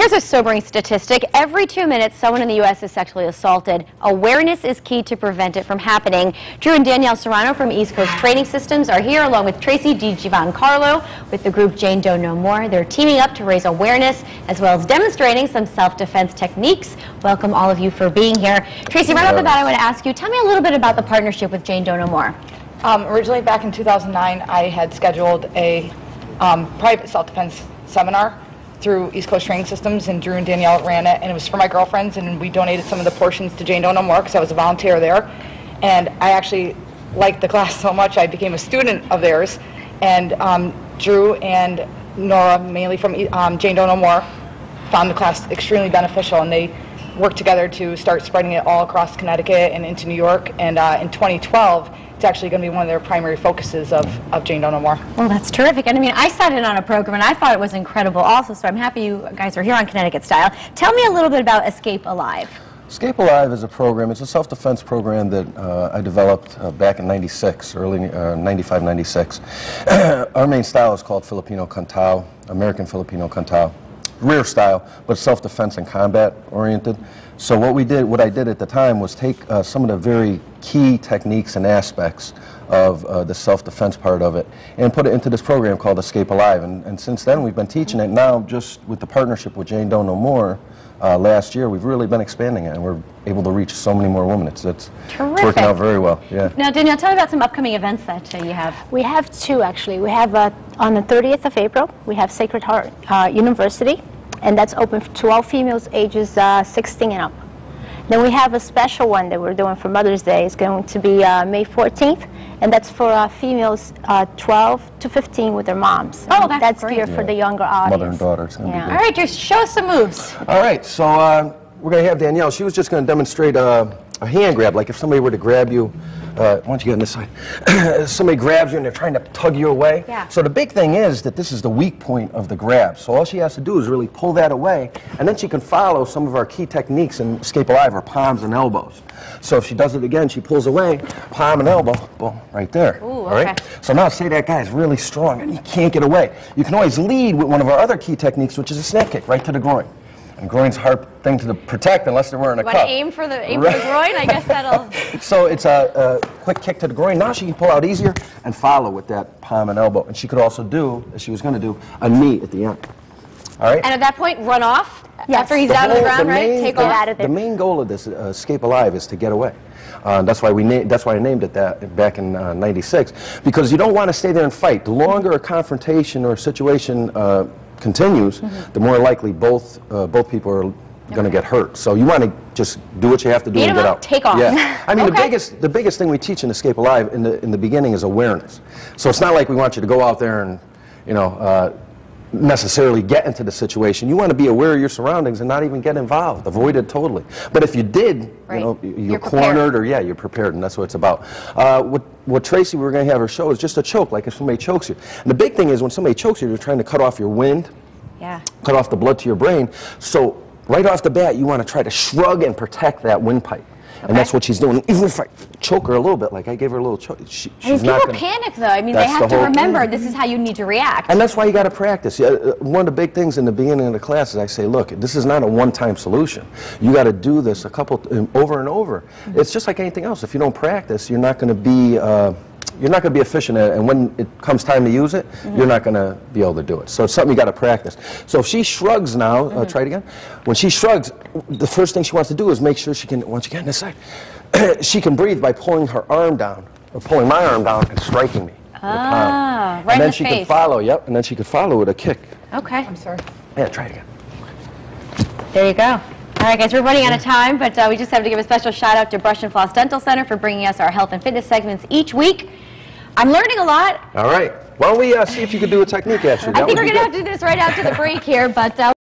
Here's a sobering statistic. Every 2 minutes, someone in the U.S. is sexually assaulted. Awareness is key to prevent it from happening. Drew and Danielle Serrano from East Coast Training Systems are here along with Tracy DiGiancarlo with the group Jane Doe No More. They're teaming up to raise awareness as well as demonstrating some self-defense techniques. Welcome all of you for being here. Tracy, right off the bat, I want to ask you, tell me a little bit about the partnership with Jane Doe No More. Originally back in 2009, I had scheduled a private self-defense seminar through East Coast Training Systems, and Drew and Danielle ran it, and it was for my girlfriends, and we donated some of the portions to Jane Doe No More because I was a volunteer there. And I actually liked the class so much I became a student of theirs, and Drew and Nora, mainly from Jane Doe No More, found the class extremely beneficial, and they worked together to start spreading it all across Connecticut and into New York. And in 2012, it's actually going to be one of their primary focuses of Jane Doe No More. Well, that's terrific. And I mean, I sat in on a program and I thought it was incredible also, so I'm happy you guys are here on Connecticut Style. Tell me a little bit about Escape Alive. Escape Alive is a program, it's a self-defense program that I developed back in 96, early 95, 96. Our main style is called Filipino Kantao, American Filipino Kantao. Rear style, but self-defense and combat oriented. So what I did at the time was take some of the very key techniques and aspects of the self-defense part of it and put it into this program called Escape Alive. And since then we've been teaching it. Now, just with the partnership with Jane Doe No More last year, we've really been expanding it, and we're able to reach so many more women. It's working out very well. Yeah. Now, Danielle, tell me about some upcoming events that you have. We have two, actually. We have on the 30th of April, we have Sacred Heart University, and that's open to all females ages 16 and up. Then we have a special one that we're doing for Mother's Day. It's going to be May 14th, and that's for females 12 to 15 with their moms. Oh, that's great. Geared for the younger audience. Mother and daughter. It's gonna be All right, just show us some moves. All right, so we're going to have Danielle. She was just going to demonstrate a hand grab, like if somebody were to grab you. Why don't you get on this side? Somebody grabs you and they're trying to tug you away. Yeah. So the big thing is that this is the weak point of the grab. So all she has to do is really pull that away, and then she can follow some of our key techniques in Escape Alive, or palms and elbows. So if she does it again, she pulls away, palm and elbow, boom, right there. Ooh, all right? okay. So now say that guy's really strong and he can't get away. You can always lead with one of our other key techniques, which is a snap kick right to the groin. And groin's a hard thing to protect unless they're wearing a cup. Want to aim for the groin? I guess that'll... So it's a quick kick to the groin. Now she can pull out easier and follow with that palm and elbow. And she could also do, as she was going to do, a knee at the end. All right? And at that point, run off? Yes. After he's down on the ground, right? Take off out of there. The main goal of this Escape Alive is to get away. That's why I named it that back in '96, because you don't want to stay there and fight. The longer a confrontation or a situation continues, the more likely both people are going to get hurt. So you want to just do what you have to do and get out. Take off. Yeah. I mean, the biggest thing we teach in Escape Alive in the beginning is awareness. So it's not like we want you to go out there and, you know, necessarily get into the situation. You want to be aware of your surroundings and not even get involved. Avoid it totally. But if you did, you know, you're cornered, or you're prepared, and that's what it's about. What Tracy, we're going to have her show is just a choke, like if somebody chokes you. And the big thing is when somebody chokes you, they're trying to cut off your wind, cut off the blood to your brain. So right off the bat, you want to try to shrug and protect that windpipe. And that's what she's doing. Even if I choke her a little bit, like I gave her a little choke, she's not going to... People panic, though. I mean, they have to remember this is how you need to react. And that's why you got to practice. One of the big things in the beginning of the class is I say, look, this is not a one-time solution. You got to do this over and over. It's just like anything else. If you don't practice, you're not going to be... you're not going to be efficient at it, and when it comes time to use it, you're not going to be able to do it. So it's something you got to practice. So if she shrugs now, try it again. When she shrugs, the first thing she wants to do is make sure she can, once you get on this side, she can breathe by pulling her arm down, or pulling my arm down and striking me. Ah, right and then in the she face. could follow, and then she could follow with a kick. Okay. I'm sorry. Yeah, try it again. There you go. All right, guys, we're running out of time, but we just have to give a special shout out to Brush and Floss Dental Center for bringing us our health and fitness segments each week. I'm learning a lot. All right. Why don't we see if you could do a technique, actually? I think we're going to have to do this right after the break here, but...